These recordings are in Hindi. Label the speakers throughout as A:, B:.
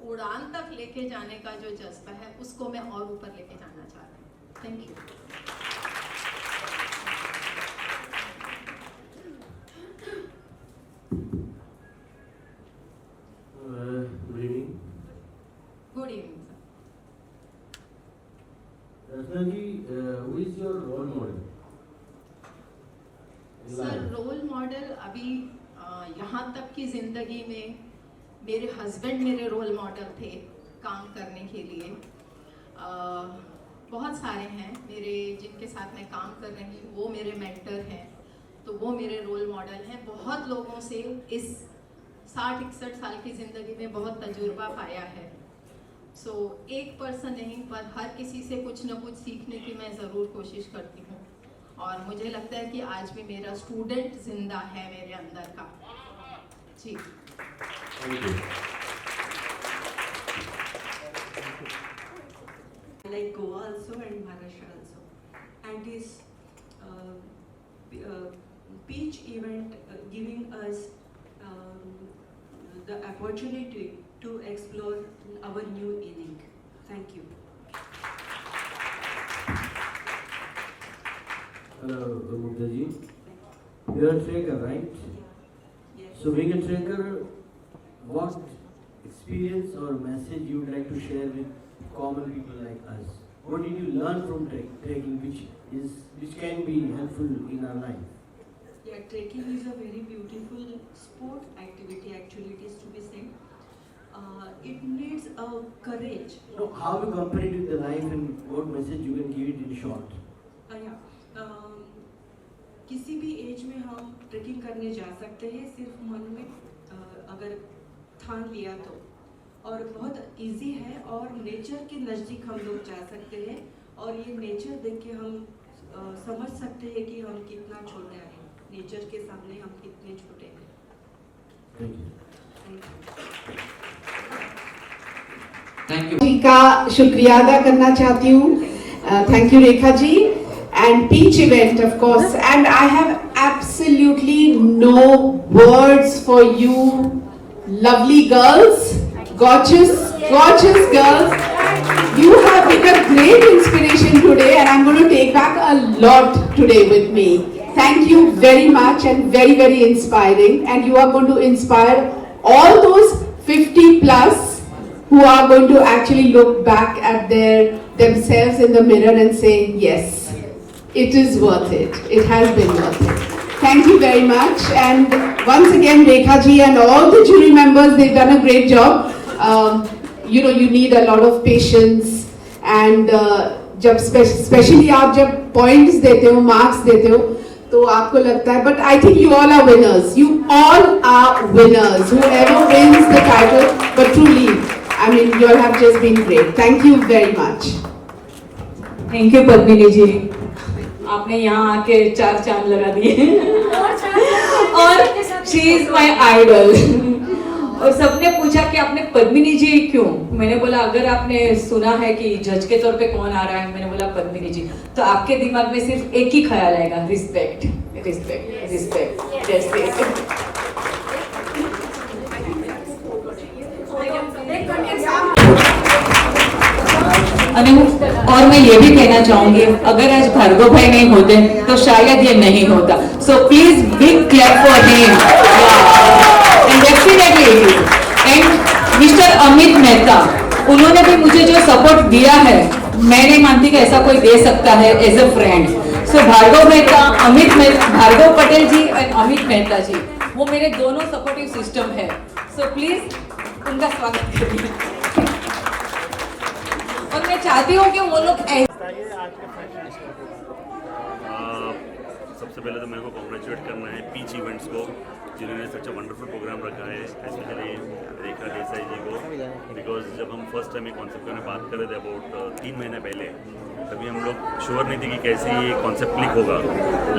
A: उड़ान तक लेके जाने का जो जज्बा है उसको मैं और ऊपर लेके जाना चाहती हूँ। Thank you.
B: Good evening.
A: Good evening sir.
B: Rachna ji, who is your role model?
A: Sir role model अभी यहाँ तक की ज़िंदगी में मेरे हस्बैंड मेरे रोल मॉडल थे काम करने के लिए। बहुत सारे हैं मेरे जिनके साथ मैं काम कर रही हूँ, वो मेरे मेंटर हैं, तो वो मेरे रोल मॉडल हैं। बहुत लोगों से इस 60-61 साल की ज़िंदगी में बहुत तजुर्बा पाया है। सो एक पर्सन नहीं पर हर किसी से कुछ ना कुछ सीखने की मैं ज़रूर कोशिश करती हूँ, और मुझे लगता है कि आज भी मेरा स्टूडेंट जिंदा है मेरे अंदर का। जी
C: like Goa also and Maharashtra also, and this beach event giving us the opportunity to explore our new inning. Thank you.
B: Hello, Mukta ji. You are a tracker, right?
C: Yes.
B: So being a tracker, what experience or message you would like to share with common people like us? What did you learn from trekking which can be helpful in our life?
C: Yeah, trekking is a very beautiful sport activity. Actually, it is to be said. It needs a courage.
B: So how you compare it with the life and what message you can give it in short?
C: किसी भी एज में हम ट्रेकिंग करने जा सकते हैं, सिर्फ मन में अगर ठान लिया तो, और बहुत इजी है, और नेचर के नज़दीक हम लोग जा सकते हैं, और ये नेचर देख के हम समझ सकते हैं कि हम कितना छोटे हैं, नेचर के सामने हम कितने छोटे हैं।
D: थैंक यू का शुक्रिया अदा करना चाहती हूँ। Thank you Rekha ji. And beach event, of course, and I have absolutely no words for you, lovely girls, gorgeous girls. You have been a great inspiration today, and I'm going to take back a lot today with me. Thank you very much, and very, very inspiring. And you are going to inspire all those 50 plus who are going to actually look back at themselves in the mirror and say, yes, it is worth it. It has been worth it. Thank you very much. And once again, Rekha ji and all the jury members, they've done a great job. You need a lot of patience. And जब especially आप जब points देते हो, marks देते हो, तो आपको लगता है, but I think you all are winners. You all are winners. Whoever wins the title, but truly, I mean, you all have just been great. Thank you very much.
E: Thank you, Padmini जी। आपने यहाँ आके 4 चांद लगा दिए और शी इज माई आइडल। और सबने पूछा कि आपने पद्मिनी जी क्यों? मैंने बोला अगर आपने सुना है कि जज के तौर पे कौन आ रहा है, मैंने बोला पद्मिनी जी, तो आपके दिमाग में सिर्फ एक ही ख्याल आएगा, रिस्पेक्ट रिस्पेक्ट रिस्पेक्ट। जैसे और मैं ये भी कहना चाहूंगी, अगर आज भार्गव भाई नहीं होते तो शायद ये नहीं होता। So please big clap for him. And definitely and mister Amit Mehta, उन्होंने भी मुझे जो सपोर्ट दिया है, मैं नहीं मानती कि ऐसा कोई दे सकता है as a friend. So Bhargav Mehta, Bhargav Patel ji and Amit Mehta ji, वो मेरे दोनों सपोर्टिव सिस्टम है। सो प्लीज उनका स्वागत करिए। और मैं चाहती हूँ कि वो लोग
F: सबसे पहले तो मेरे को कॉन्ग्रेचुलेट करना है पीच इवेंट्स को, जिन्होंने सच अ वंडरफुल प्रोग्राम रखा है, स्पेशली रेखा देसाई जी को, बिकॉज जब हम फर्स्ट टाइम ये कॉन्सेप्ट में बात कर रहे थे अबाउट 3 महीने पहले, तभी हम लोग श्योर नहीं थे कि कैसे ये कॉन्सेप्ट क्लिक होगा,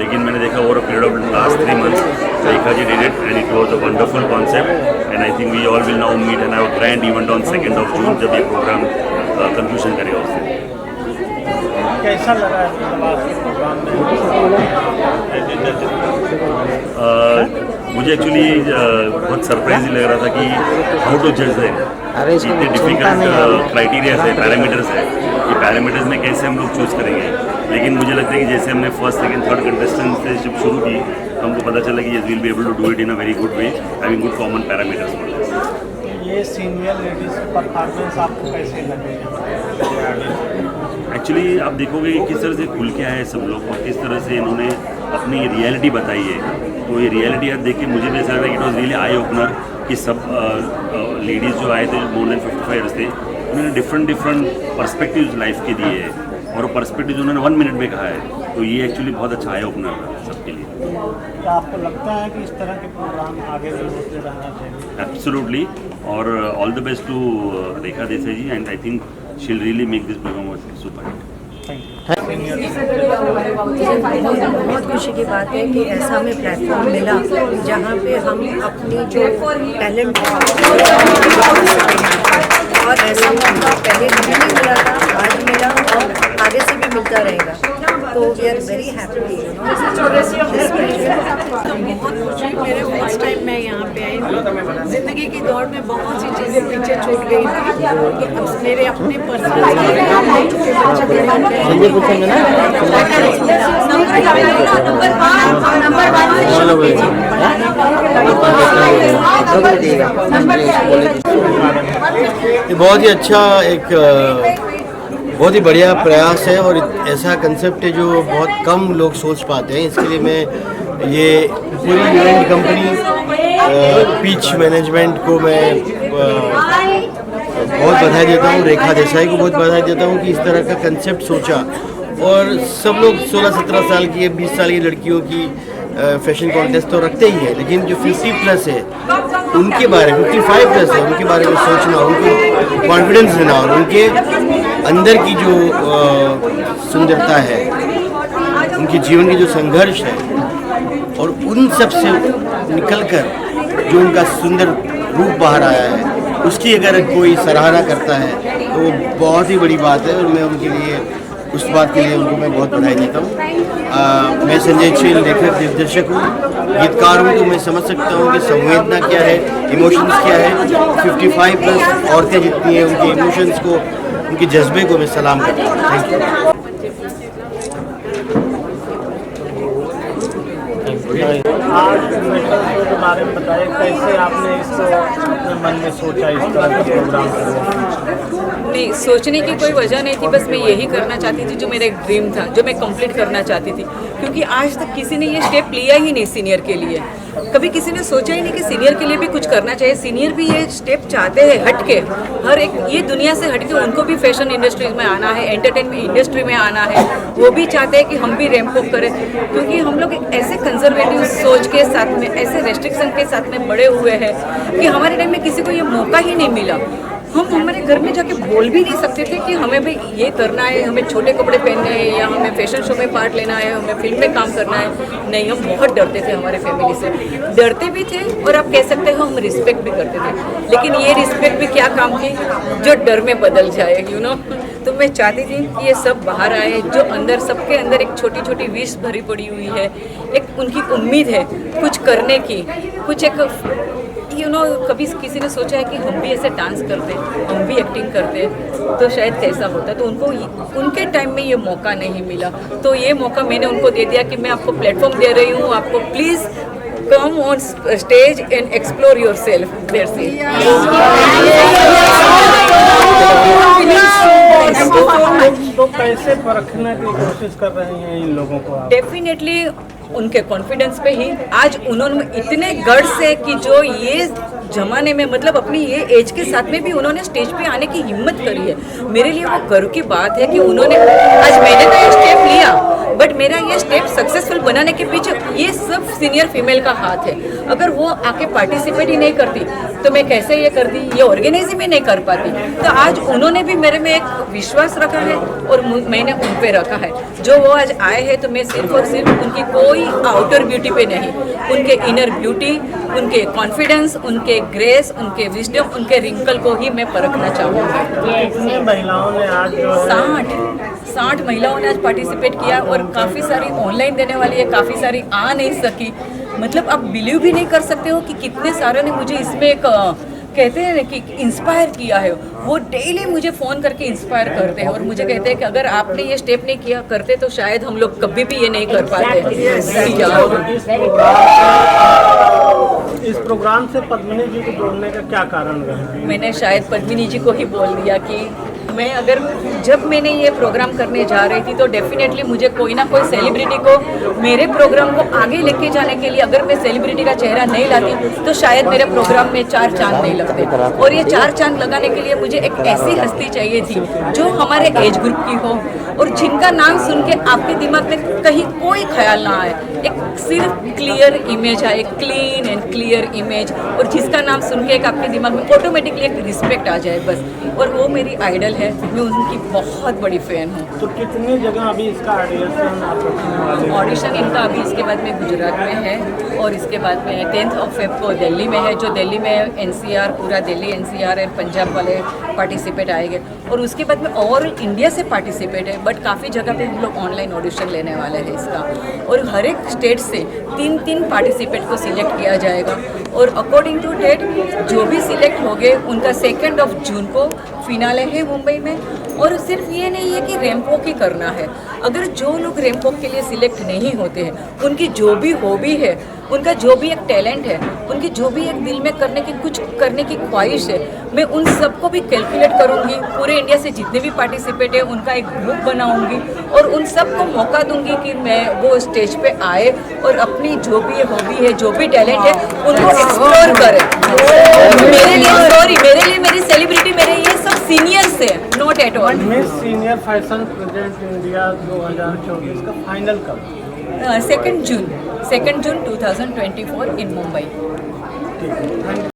F: लेकिन मैंने देखा over a period of last 3 months Rekha ji did it and it was a wonderful concept. And I think we all will now meet and have a grand event on 2 June, जब ये प्रोग्राम कंक्लूजन करेगा उससे।
G: कैसा लगा प्रोग्राम में?
F: मुझे एक्चुअली बहुत सरप्राइज लग रहा था कि हाउ टू जज है, इतने डिफिकल्ट क्राइटेरिया है, पैरामीटर्स है, ये पैरामीटर्स में कैसे हम लोग चूज़ करेंगे। लेकिन मुझे लगता है कि जैसे हमने फर्स्ट सेकंड थर्ड कंटेस्टेंट से जब शुरू की तो हमको पता चला कि we'll be able to do it in a very good way, having good common parameters.
G: ये सीनियर लेडीज परफॉर्मेंस आपको कैसे लगे?
F: एक्चुअली आप देखोगे कि किस तरह से खुल के आए हैं सब लोग और किस तरह से इन्होंने अपनी रियलिटी बताई है। तो ये रियलिटी आज देख के मुझे भी ऐसा लगा कि it was really eye opener कि सब लेडीज़ जो आए थे मोर देन 55 ईयर्स थे, उन्होंने डिफरेंट पर्सपेक्टिव्स लाइफ के दिए हैं और वो पर्सपेक्टिव उन्होंने 1 मिनट में कहा है। तो ये एक्चुअली बहुत अच्छा आई ओपनर था सबके लिए।
G: क्या आपको लगता है कि इस तरह के प्रोग्राम आगे भी होते रहना चाहिए?
F: एब्सोल्युटली, और all the best to Rekha Desai ji, and I think she will really make this programme super hit.
H: बहुत खुशी की बात है कि ऐसा हमें प्लेटफॉर्म मिला जहाँ पे हम अपनी जो टैलेंट और ऐसा मौका पहले कभी नहीं मिला था, आज मिला और आगे से भी मिलता रहेगा। तो वी आर वेरी हैप्पी। बहुत खुशी, मेरे फर्स्ट टाइम मैं यहाँ पे आई। ज़िंदगी की दौड़ में बहुत सी चीज़ें पीछे छूट गई थी कि अब मेरे अपने पर्सनल
B: ये बहुत ही अच्छा एक बहुत ही बढ़िया प्रयास है और ऐसा कंसेप्ट है जो बहुत कम लोग सोच पाते हैं। इसके लिए मैं ये पूरी इवेंट कंपनी पीच मैनेजमेंट को मैं बहुत बधाई देता हूँ, रेखा देसाई को बहुत बधाई देता हूँ कि इस तरह का कंसेप्ट सोचा। और सब लोग 16-17 साल की 20 साल की लड़कियों की फैशन कॉन्टेस्ट तो रखते ही है, लेकिन जो 50+ है उनके बारे में, 55+ है उनके बारे में सोचना, उनको कॉन्फिडेंस देना और उनके अंदर की जो सुंदरता है, उनके जीवन की जो संघर्ष है और उन सब से निकलकर जो उनका सुंदर रूप बाहर आया है, उसकी अगर कोई सराहना करता है तो वो बहुत ही बड़ी बात है और मैं उनके लिए उस बात के लिए उनको मैं बहुत बधाई देता हूँ। मैं संजय छेल लेखक निर्देशक हूँ, गीतकार हूँ, तो मैं समझ सकता हूँ कि संवेदना क्या है, इमोशंस क्या है। 55+ औरतें जितनी हैं उनके इमोशंस को, उनके जज्बे को मैं सलाम करता हूँ। Thank you.
G: आज मेटल शो के बारे में बताइए, कैसे आपने इसको अपने मन में सोचा इस तरह का प्रोग्राम करने?
E: नहीं, सोचने की कोई वजह नहीं थी, बस मैं यही करना चाहती थी जो मेरा एक ड्रीम था, जो मैं कंप्लीट करना चाहती थी। क्योंकि आज तक किसी ने ये स्टेप लिया ही नहीं सीनियर के लिए, कभी किसी ने सोचा ही नहीं कि सीनियर के लिए भी कुछ करना चाहिए। सीनियर भी ये स्टेप चाहते हैं हटके, हर एक ये दुनिया से हटके उनको भी फैशन इंडस्ट्री में आना है, एंटरटेनमेंट इंडस्ट्री में आना है। वो भी चाहते हैं कि हम भी रैंप अप करें, क्योंकि हम लोग एक ऐसे कंजर्वेटिव सोच के साथ में, ऐसे रेस्ट्रिक्शन के साथ में बड़े हुए हैं कि हमारे टाइम में किसी को ये मौका ही नहीं मिला। हम हमारे घर में जाके बोल भी नहीं सकते थे कि हमें भाई ये करना है, हमें छोटे कपड़े पहनने हैं या हमें फैशन शो में पार्ट लेना है, हमें फिल्म में काम करना है। नहीं, हम बहुत डरते थे हमारे फैमिली से, डरते भी थे और आप कह सकते हो हम रिस्पेक्ट भी करते थे। लेकिन ये रिस्पेक्ट भी क्या काम की जो डर में बदल जाए, यू नो। तो मैं चाहती थी कि ये सब बाहर आए, जो अंदर सबके अंदर एक छोटी छोटी विश भरी पड़ी हुई है, एक उनकी उम्मीद है कुछ करने की, कुछ एक यू नो। कभी किसी ने सोचा है कि हम भी ऐसे डांस करते, हम भी एक्टिंग करते तो शायद कैसा होता। तो उनको उनके टाइम में ये मौका नहीं मिला, तो ये मौका मैंने उनको दे दिया कि मैं आपको प्लेटफॉर्म दे रही हूँ, आपको please come on stage and explore yourself. That's it.
G: तो कैसे परखने की कोशिश कर रहे हैं इन लोगों को आप?
E: डेफिनेटली उनके कॉन्फिडेंस पे ही आज उन्होंने इतने गट्स है कि जो ये जमाने में, मतलब अपनी ये एज के साथ में भी उन्होंने स्टेज पे आने की हिम्मत करी है। मेरे लिए वो गर्व की बात है कि उन्होंने, आज मैंने तो ये स्टेप लिया, बट मेरा ये स्टेप सक्सेसफुल बनाने के पीछे ये सब सीनियर फीमेल का हाथ है। अगर वो आके पार्टिसिपेट ही नहीं करती तो मैं कैसे ये करती, ये ऑर्गेनाइज भी नहीं कर पाती। तो आज उन्होंने भी मेरे में एक विश्वास रखा है और मैंने उन पे रखा है। जो वो आज आए हैं तो मैं सिर्फ और सिर्फ उनकी कोई आउटर ब्यूटी पे नहीं, उनके इनर ब्यूटी, उनके कॉन्फिडेंस, उनके ग्रेस, उनके विजडम, उनके रिंकल को ही मैं परखना चाहूँगी।
G: कितने महिलाओं ने आज जो
E: 60 महिलाओं ने आज पार्टिसिपेट किया और काफ़ी सारी ऑनलाइन देने वाली है, काफ़ी सारी आ नहीं सकी। मतलब आप बिलीव भी नहीं कर सकते हो कि कितने सारे ने मुझे इसमें एक कहते हैं ना कि इंस्पायर किया है। वो डेली मुझे फ़ोन करके इंस्पायर करते हैं और मुझे कहते हैं कि अगर आपने ये स्टेप नहीं किया करते तो शायद हम लोग कभी भी ये नहीं कर पाते।
G: इस प्रोग्राम से पद्मिनी जी को जोड़ने का क्या कारण रहा?
E: मैंने शायद पद्मिनी जी को ही बोल दिया कि मैं अगर जब मैंने ये प्रोग्राम करने जा रही थी तो डेफिनेटली मुझे कोई ना कोई सेलिब्रिटी को मेरे प्रोग्राम को आगे लेके जाने के लिए, अगर मैं सेलिब्रिटी का चेहरा नहीं लाती तो शायद मेरे प्रोग्राम में 4 चांद नहीं लगते। और ये 4 चांद लगाने के लिए मुझे एक ऐसी हस्ती चाहिए थी जो हमारे एज ग्रुप की हो और जिनका नाम सुन के आपके दिमाग में कहीं कोई ख्याल ना आए, एक सिर्फ क्लियर इमेज आए, क्लीन एंड क्लियर इमेज, और जिसका नाम सुन के एक आपके दिमाग में ऑटोमेटिकली एक रिस्पेक्ट आ जाए बस। और वो मेरी आइडल है, मैं उनकी बहुत बड़ी फैन हूँ।
G: तो कितनी जगह अभी इसका ऑडिशन आप रखने वाले हैं?
E: ऑडिशन इनका अभी इसके बाद में गुजरात में है और इसके बाद में 10 फेब को दिल्ली में है, जो दिल्ली में NCR पूरा दिल्ली NCR और पंजाब वाले पार्टिसिपेट आएंगे, और उसके बाद में ओवरऑल इंडिया से पार्टिसिपेट है, बट काफ़ी जगह पे हम लोग ऑनलाइन ऑडिशन लेने वाले हैं इसका। और हर एक स्टेट से 3 पार्टिसिपेट को सिलेक्ट किया जाएगा और अकॉर्डिंग टू डेट जो भी सिलेक्ट हो गए उनका 2 जून को फिनाले है मुंबई में। और सिर्फ ये नहीं है कि रैंप वॉक ही करना है, अगर जो लोग रैंप वॉक के लिए सिलेक्ट नहीं होते हैं, उनकी जो भी हॉबी है, उनका जो भी एक टैलेंट है, उनकी जो भी एक दिल में कुछ करने की ख्वाहिश है, मैं उन सबको भी कैलकुलेट करूंगी। पूरे इंडिया से जितने भी पार्टिसिपेट है उनका एक ग्रुप बनाऊंगी और उन सबको मौका दूंगी कि मैं वो स्टेज पे आए और अपनी जो भी हॉबी है, जो भी टैलेंट है, उनको एक्सप्लोर करें। मेरे लिए मेरी सेलिब्रिटी मेरे ये सब सीनियर्स है, not at all.
G: Miss senior fashion present India 2024 का फाइनल कब?
E: 2 जून 2024 in Mumbai.